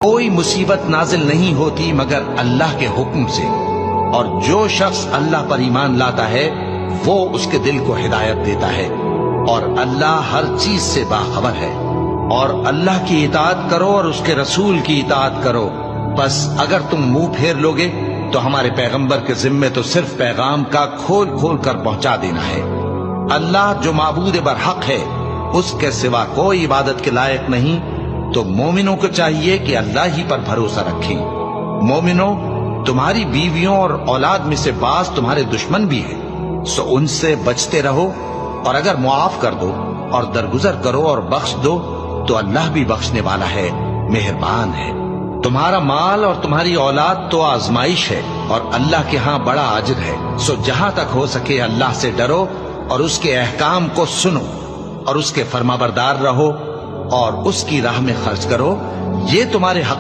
کوئی مصیبت نازل نہیں ہوتی مگر اللہ کے حکم سے، اور جو شخص اللہ پر ایمان لاتا ہے وہ اس کے دل کو ہدایت دیتا ہے، اور اللہ ہر چیز سے باخبر ہے۔ اور اللہ کی اطاعت کرو اور اس کے رسول کی اطاعت کرو، بس اگر تم منہ پھیر لوگے تو ہمارے پیغمبر کے ذمے تو صرف پیغام کا کھول کھول کر پہنچا دینا ہے۔ اللہ جو معبود برحق ہے، اس کے سوا کوئی عبادت کے لائق نہیں، تو مومنوں کو چاہیے کہ اللہ ہی پر بھروسہ رکھیں۔ مومنوں، تمہاری بیویوں اور اولاد میں سے بعض تمہارے دشمن بھی ہیں، سو ان سے بچتے رہو، اور اگر معاف کر دو اور درگزر کرو اور بخش دو تو اللہ بھی بخشنے والا ہے، مہربان ہے۔ تمہارا مال اور تمہاری اولاد تو آزمائش ہے، اور اللہ کے ہاں بڑا اجر ہے، سو جہاں تک ہو سکے اللہ سے ڈرو اور اس کے احکام کو سنو اور اس کے فرمانبردار رہو اور اس کی راہ میں خرچ کرو، یہ تمہارے حق